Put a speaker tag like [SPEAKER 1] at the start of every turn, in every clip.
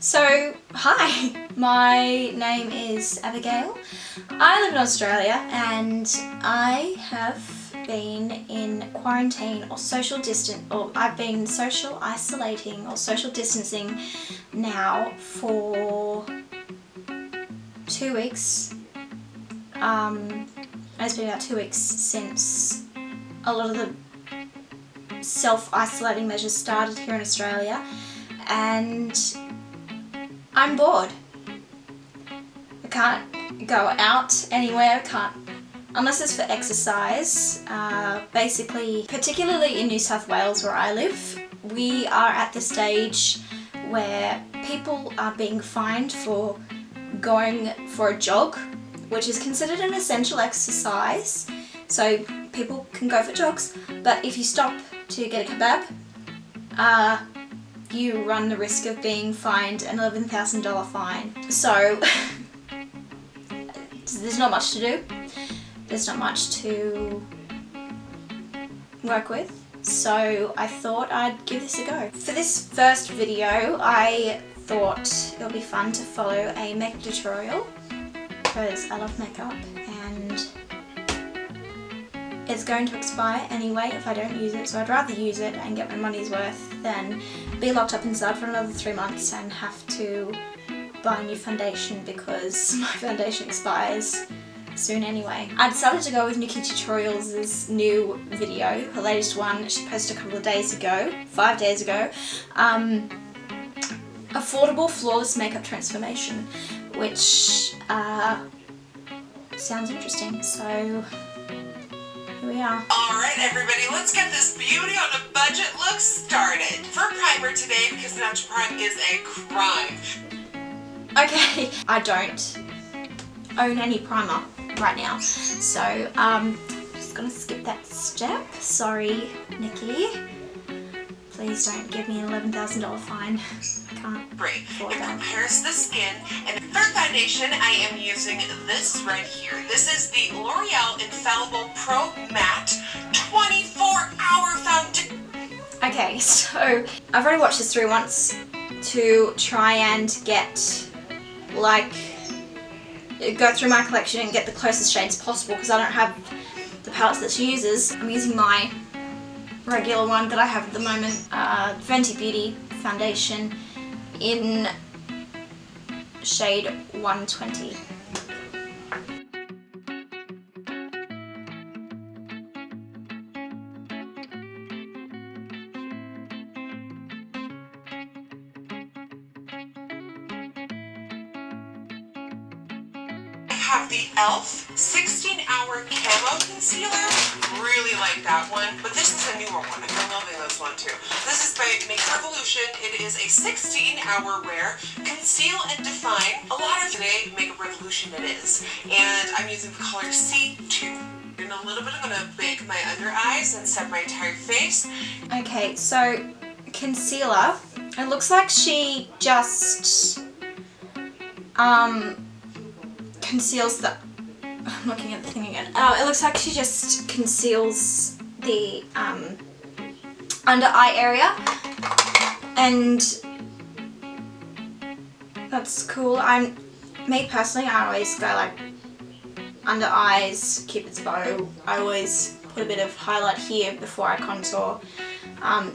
[SPEAKER 1] So, hi, my name is Abigail. I live in Australia and I have been in quarantine or I've been social isolating or social distancing now for 2 weeks. It's been about 2 weeks since a lot of the self-isolating measures started here in Australia, and I'm bored. I can't go out anywhere, unless it's for exercise. Basically, particularly in New South Wales where I live, we are at the stage where people are being fined for going for a jog, which is considered an essential exercise. So people can go for jogs, but if you stop to get a kebab, you run the risk of being fined an $11,000 fine. So there's not much to do. There's not much to work with. So I thought I'd give this a go. For this first video, I thought it would be fun to follow a makeup tutorial because I love makeup and it's going to expire anyway if I don't use it, so I'd rather use it and get my money's worth than be locked up inside for another 3 months and have to buy new foundation because my foundation expires soon anyway. I decided to go with Nikkie Tutorials' new video, her latest one. She posted a couple of days ago, 5 days ago. Affordable Flawless Makeup Transformation, which sounds interesting, so here we are.
[SPEAKER 2] Alright everybody, let's get this beauty on a budget look started. For primer today, because the natural prime is a crime.
[SPEAKER 1] Okay, I don't own any primer right now, so just gonna skip that step. Sorry, Nikki. Please don't give me an $11,000 fine. I can't afford that.
[SPEAKER 2] It prepares the skin. And for foundation, I am using this right here. This is the L'Oreal Infallible Pro Matte 24-hour foundation.
[SPEAKER 1] Okay, so I've already watched this through once to try and get, go through my collection and get the closest shades possible because I don't have the palettes that she uses. I'm using my regular one that I have at the moment, Fenty Beauty foundation in shade 120.
[SPEAKER 2] I have the e.l.f. 16-hour camo concealer. Really like that one, but this is a newer one. I've been loving this one too. This is by Makeup Revolution. It is a 16-hour wear, conceal and define. A lot of today Makeup Revolution it is, and I'm using the color C2. In a little bit, I'm gonna bake my under eyes and set my entire face.
[SPEAKER 1] Okay, so concealer. It looks like she just conceals the. I'm looking at the thing again. It looks like she just conceals the under eye area, and that's cool. Me personally, I always go like under eyes, Cupid's bow. I always put a bit of highlight here before I contour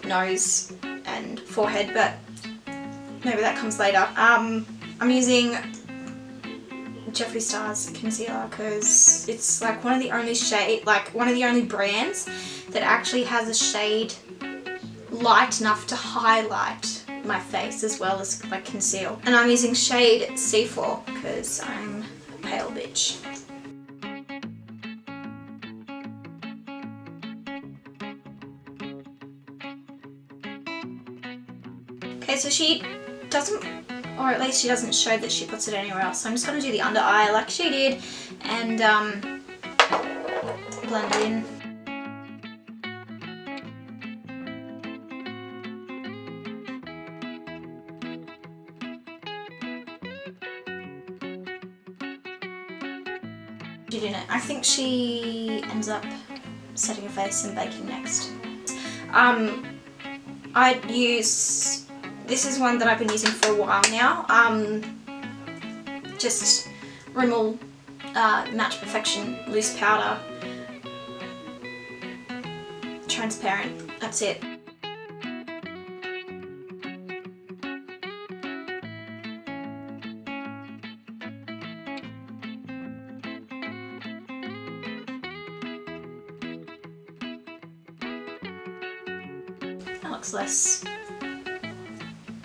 [SPEAKER 1] nose and forehead, but maybe that comes later. I'm using Jeffree Star's concealer because it's like one of the only brands that actually has a shade light enough to highlight my face as well as like conceal. And I'm using shade C4 because I'm a pale bitch. Okay, so she doesn't, or at least she doesn't show that she puts it anywhere else. So I'm just going to do the under eye like she did and blend it in. She didn't. I think she ends up setting her face and baking next. I'd use this is one that I've been using for a while now. Just Rimmel Match Perfection Loose Powder. Transparent, that's it. That looks less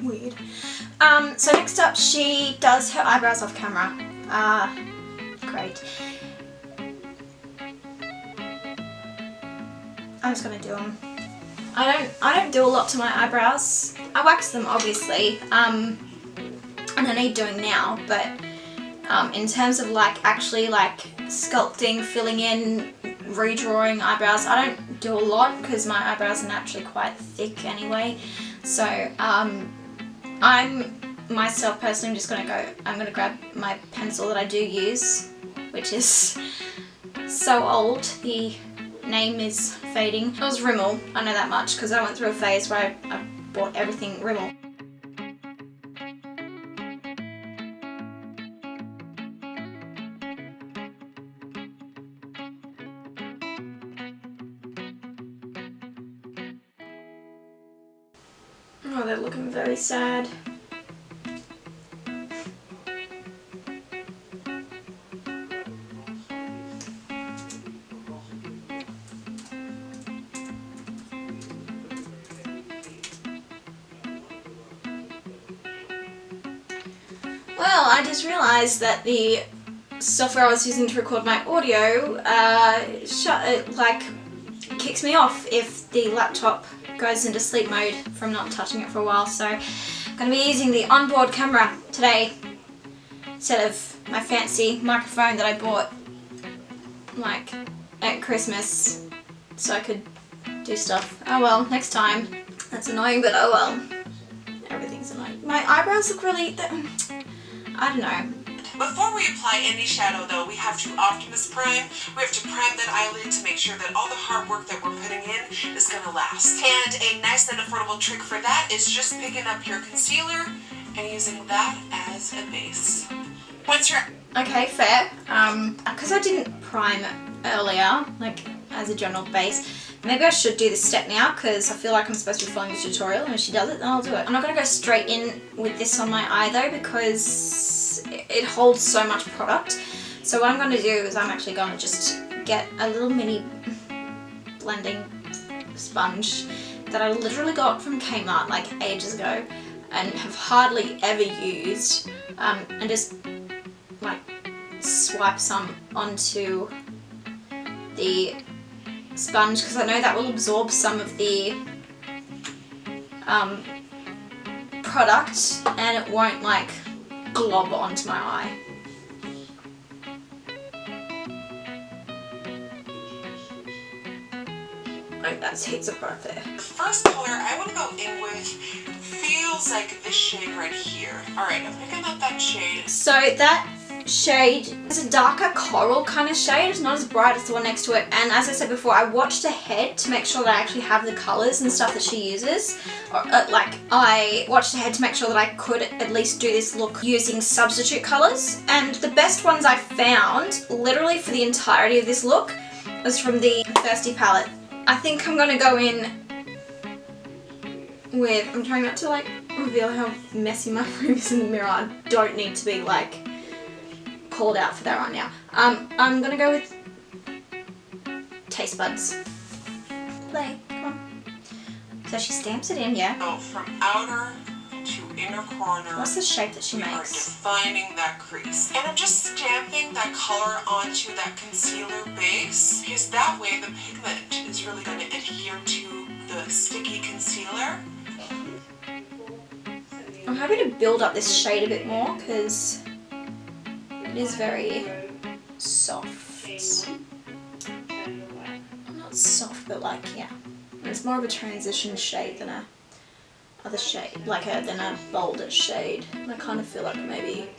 [SPEAKER 1] weird. So next up, she does her eyebrows off camera. Great. I'm just gonna do them. I don't do a lot to my eyebrows. I wax them obviously, and I need doing now, but in terms of like actually like sculpting, filling in, redrawing eyebrows, I don't do a lot because my eyebrows are naturally quite thick anyway. So I'm myself personally just gonna go, I'm gonna grab my pencil that I do use, which is so old. The name is fading. It was Rimmel, I know that much because I went through a phase where I bought everything Rimmel. Oh, they're looking very sad. Well, I just realised that the software I was using to record my audio kicks me off if the laptop goes into sleep mode from not touching it for a while. So I'm going to be using the onboard camera today instead of my fancy microphone that I bought like at Christmas so I could do stuff. Oh well, next time. That's annoying, but oh well. Everything's annoying. My eyebrows look really... I don't know.
[SPEAKER 2] Before we apply any shadow though, we have to Optimus Prime. We have to prime that eyelid to make sure that all the hard work that we're putting in is going to last. And a nice and affordable trick for that is just picking up your concealer and using that as a base. Once you're...
[SPEAKER 1] Okay, fair. Because I didn't prime earlier, like as a general base, maybe I should do this step now because I feel like I'm supposed to be following the tutorial, and if she does it, then I'll do it. I'm not going to go straight in with this on my eye though because it holds so much product. So what I'm going to do is I'm actually going to just get a little mini blending sponge that I literally got from Kmart like ages ago and have hardly ever used, and just like swipe some onto the sponge because I know that will absorb some of the product and it won't like glob onto my eye. Like that's heaps of product there.
[SPEAKER 2] The first color I want to go in with feels like this shade right here. Alright, I'm picking up that shade.
[SPEAKER 1] So that shade is a darker coral kind of shade. It's not as bright as the one next to it, and as I said before, I watched ahead to make sure that I actually have the colours and stuff that she uses. I watched ahead to make sure that I could at least do this look using substitute colours, and the best ones I found literally for the entirety of this look was from the Thirsty palette. I think I'm going to go in with, I'm trying not to like reveal how messy my room is in the mirror. I don't need to be like called out for that right now. I'm gonna go with Taste Buds. Play, come on. So she stamps it in, yeah.
[SPEAKER 2] So from outer to inner corner.
[SPEAKER 1] What's the shape that she
[SPEAKER 2] we are
[SPEAKER 1] makes?
[SPEAKER 2] defining that crease. And I'm just stamping that color onto that concealer base because that way the pigment is really going to adhere to the sticky concealer.
[SPEAKER 1] I'm happy to build up this shade a bit more because it is very soft. Not soft, but like, yeah. It's more of a transition shade than a other shade, than a bolder shade. And I kind of feel like maybe...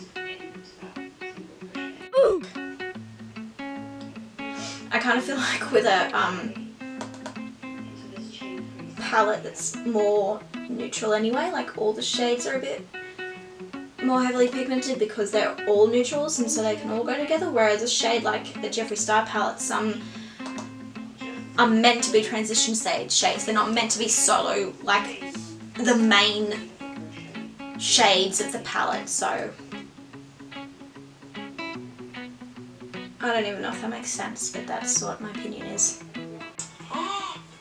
[SPEAKER 1] Ooh! I kind of feel like with a palette that's more neutral anyway, like all the shades are a bit more heavily pigmented because they're all neutrals and so they can all go together, whereas a shade like the Jeffree Star palette, some are meant to be transition shades. They're not meant to be solo, like the main shades of the palette, so I don't even know if that makes sense, but that's what my opinion is.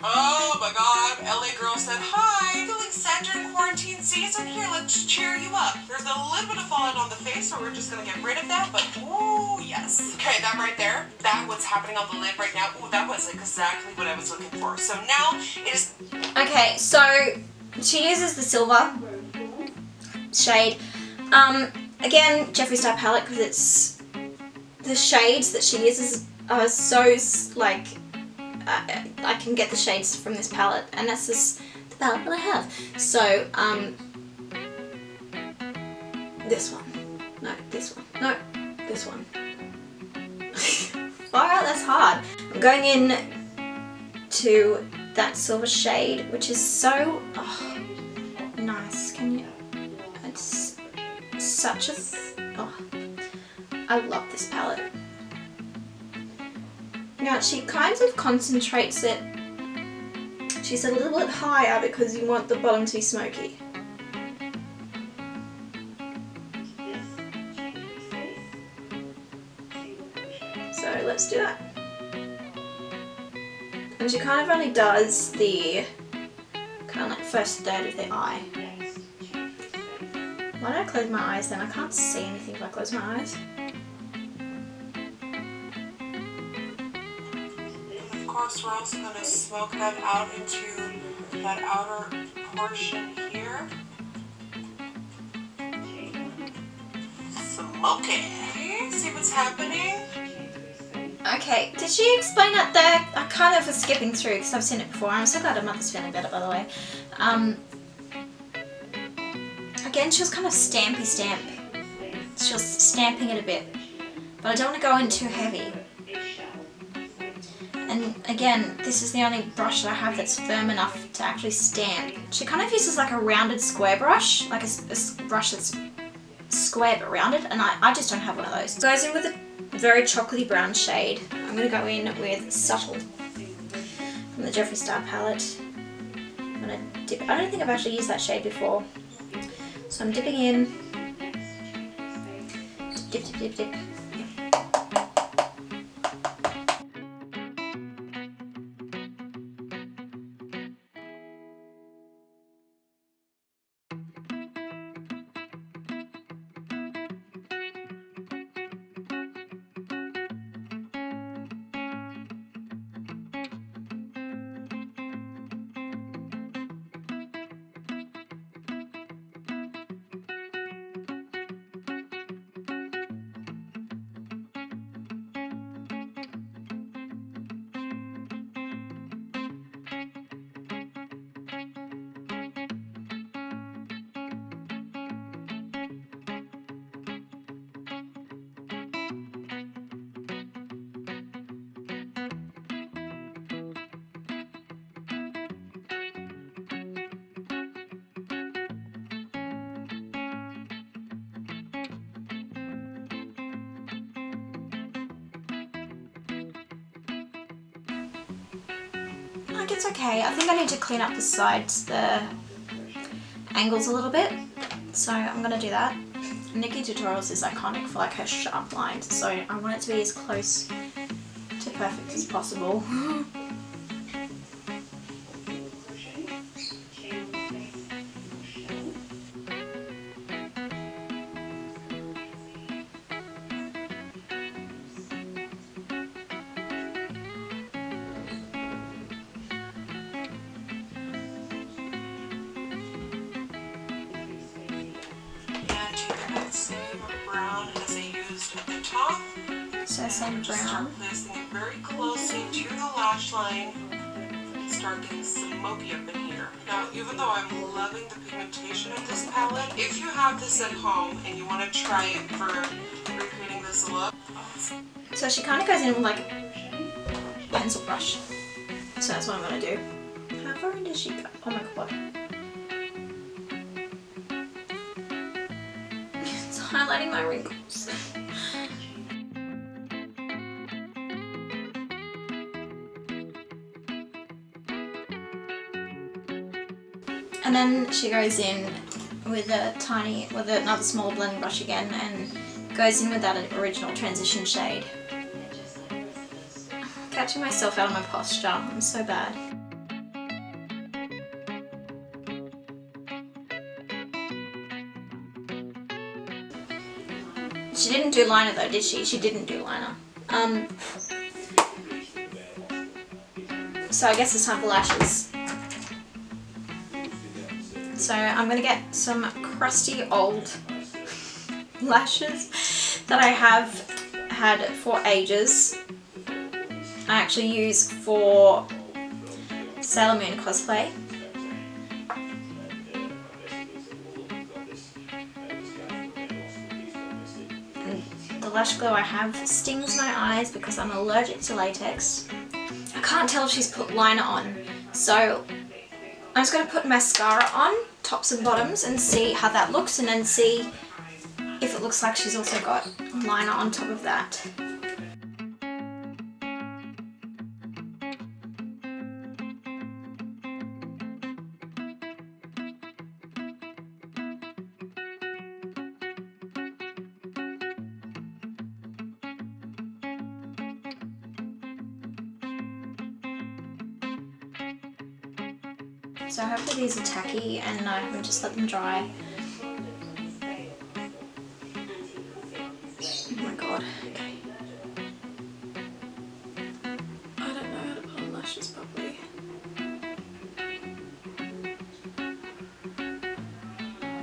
[SPEAKER 2] Oh my god, LA girl said, hi, feeling sad during quarantine season? Here, let's cheer you up. There's a little bit of fallout on the face, so we're just gonna get rid of that, but ooh, yes. Okay, that right there, that what's happening on the lid right now, ooh, that was exactly what I was looking for. So now it is...
[SPEAKER 1] Okay, so she uses the silver shade. Again, Jeffree Star palette, because it's the shades that she uses are so like I can get the shades from this palette, and that's just the palette that I have. So this one, no, this one, no, this one. Alright, that's hard. I'm going in to that silver shade, which is so nice. Can you? It's such a. I love this palette. Now she kind of concentrates it. She's a little bit higher because you want the bottom to be smoky. So let's do that. And she kind of only does the kind of like first third of the eye. Why don't I close my eyes then? I can't see anything if I close my eyes.
[SPEAKER 2] Of course, we're also going to smoke that out into that outer portion here. Smoke it. See what's happening?
[SPEAKER 1] Okay, did she explain that there? I kind of was skipping through because I've seen it before. I'm so glad her mother's feeling better, by the way. Again, she was kind of stampy stamp. She was stamping it a bit. But I don't want to go in too heavy. And again, this is the only brush that I have that's firm enough to actually stamp. She kind of uses like a rounded square brush, like a brush that's square but rounded, and I just don't have one of those. Goes in with a very chocolatey brown shade. I'm going to go in with Subtle from the Jeffree Star palette. I'm going to dip. I don't think I've actually used that shade before. So I'm dipping in. Dip, dip, dip, dip. Like it's okay. I think I need to clean up the sides, the angles a little bit. So I'm gonna do that. Nikkie Tutorials is iconic for like her sharp lines, so I want it to be as close to perfect as possible. So same brown.
[SPEAKER 2] Start placing it very closely to the lash line. Start getting smoky up in here. Now, even though I'm loving the pigmentation of this palette, if you have this at home and you want to try it for recreating this look.
[SPEAKER 1] So she kind of goes in with like a pencil brush. So that's what I'm going to do. How far in does she go? Oh my god. highlighting my wrinkles. And then she goes in with another small blending brush again and goes in with that original transition shade. Catching myself out of my posture, I'm so bad. She didn't do liner though, did she? She didn't do liner. So I guess it's time for lashes. So I'm gonna get some crusty old lashes that I have had for ages. I actually use for Sailor Moon cosplay. And the lash glue I have stings my eyes because I'm allergic to latex. I can't tell if she's put liner on, so I'm just going to put mascara on, tops and bottoms, and see how that looks, and then see if it looks like she's also got liner on top of that. So hopefully these are tacky and I can just let them dry. Oh my god, okay. I don't know how to put on lashes properly.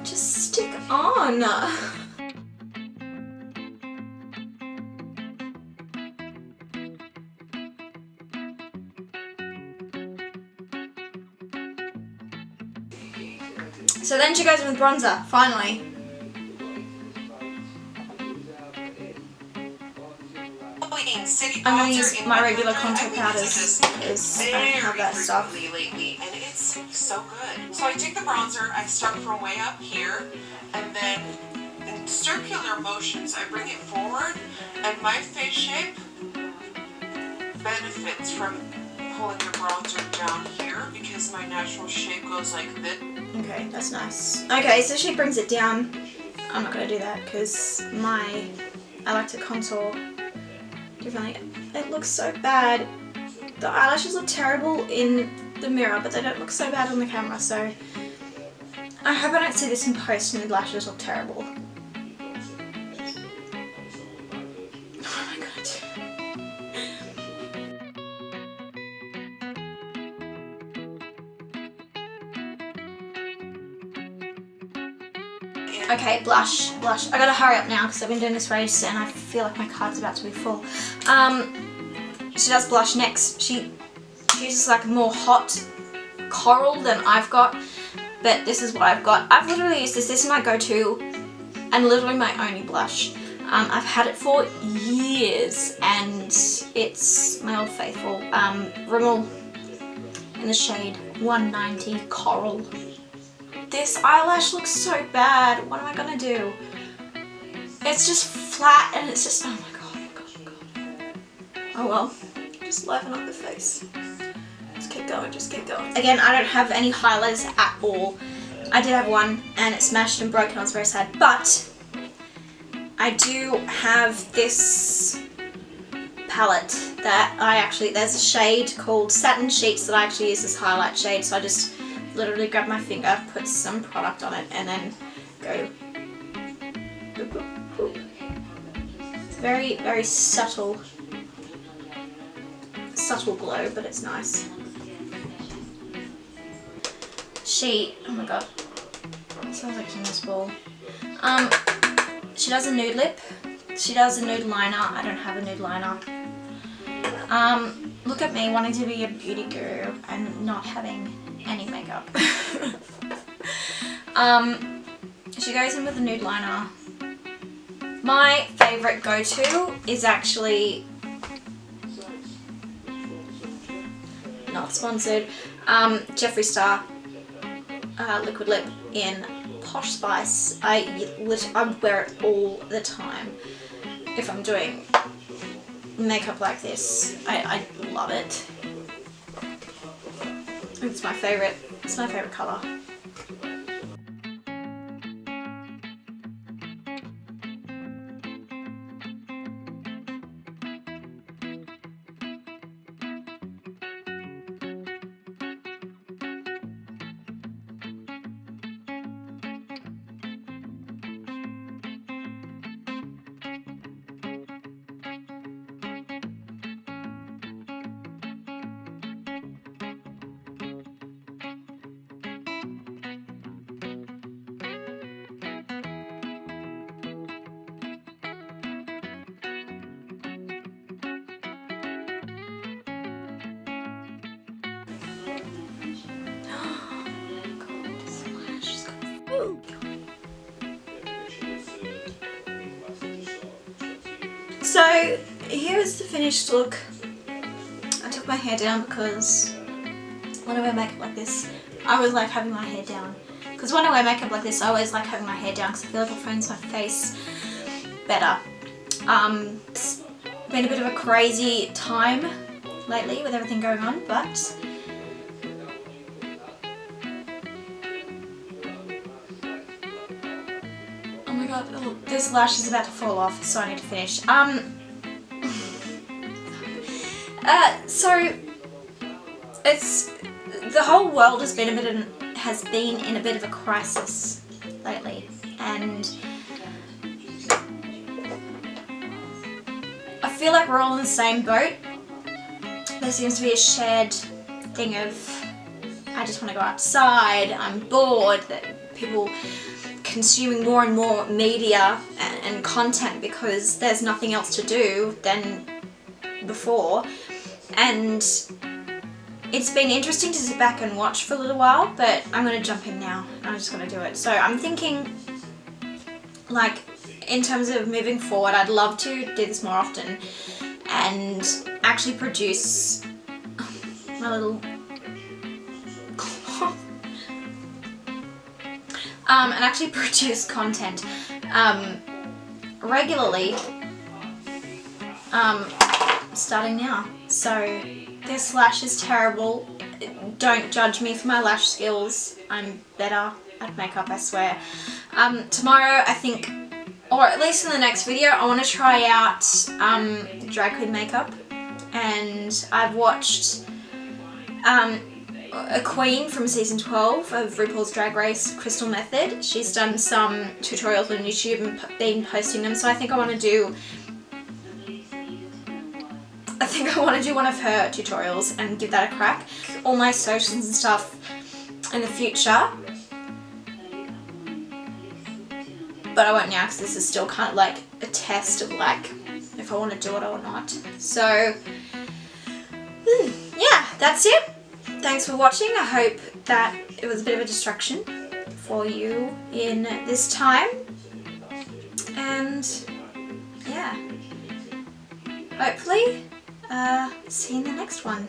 [SPEAKER 1] Just stick on! So then she goes with bronzer, finally. I'm going to use my regular contour powders because I don't have that stuff.
[SPEAKER 2] Lately, and it's so good. So I take the bronzer, I start from way up here, and then in circular motions I bring it forward, and my face shape benefits from pulling the bronzer down here because my natural shape goes like this.
[SPEAKER 1] Okay, that's nice. Okay, so she brings it down. I'm not going to do that because I like to contour differently. It looks so bad. The eyelashes look terrible in the mirror, but they don't look so bad on the camera, so I hope I don't see this in post and the lashes look terrible. Oh my god. Okay, blush. I gotta hurry up now because I've been doing this for ages and I feel like my card's about to be full. She does blush next. She uses like a more hot coral than I've got, but this is what I've got. I've literally used this. This is my go-to and literally my only blush. I've had it for years and it's my old faithful Rimmel in the shade 190 Coral. This eyelash looks so bad. What am I gonna do? It's just flat and it's just, oh my god. Oh well, just liven up the face. Just keep going, just keep going. Again, I don't have any highlighters at all. I did have one and it smashed and broke and I was very sad, but I do have this palette that there's a shade called Satin Sheets that I actually use as highlight shade, so I just literally grab my finger, put some product on it, and then go boop, boop, boop. It's very, very subtle glow, but it's nice. Oh my god, it sounds like a tennis ball. She does a nude lip, she does a nude liner. I don't have a nude liner. Look at me wanting to be a beauty guru and not having any makeup. She goes in with a nude liner. My favourite go-to is actually, not sponsored, Jeffree Star liquid lip in Posh Spice. I wear it all the time if I'm doing makeup like this. I love it. It's my favorite. It's my favorite color. So here's the finished look. I took my hair down because when I wear makeup like this, I always like having my hair down. Because when I wear makeup like this, I always like having my hair down because I feel like it frames my face better. It's been a bit of a crazy time lately with everything going on, but oh my god, this lash is about to fall off, so I need to finish. So it's the whole world has been in a bit of a crisis lately, and I feel like we're all in the same boat. There seems to be a shared thing of I just want to go outside, I'm bored, that people consuming more and more media and content because there's nothing else to do than before. And it's been interesting to sit back and watch for a little while, but I'm going to jump in now. I'm just going to do it. So I'm thinking, like, in terms of moving forward, I'd love to do this more often and actually produce my little cloth. And actually produce content regularly starting now. So this lash is terrible. Don't judge me for my lash skills. I'm better at makeup, I swear. Tomorrow I think, or at least in the next video, I want to try out drag queen makeup, and I've watched a queen from season 12 of RuPaul's Drag Race, Crystal Method. She's done some tutorials on YouTube and been posting them, so I think I want to do one of her tutorials and give that a crack. All my socials and stuff in the future, but I won't now because this is still kind of like a test of like if I want to do it or not. So yeah, that's it. Thanks for watching. I hope that it was a bit of a distraction for you in this time, and yeah, hopefully see you in the next one.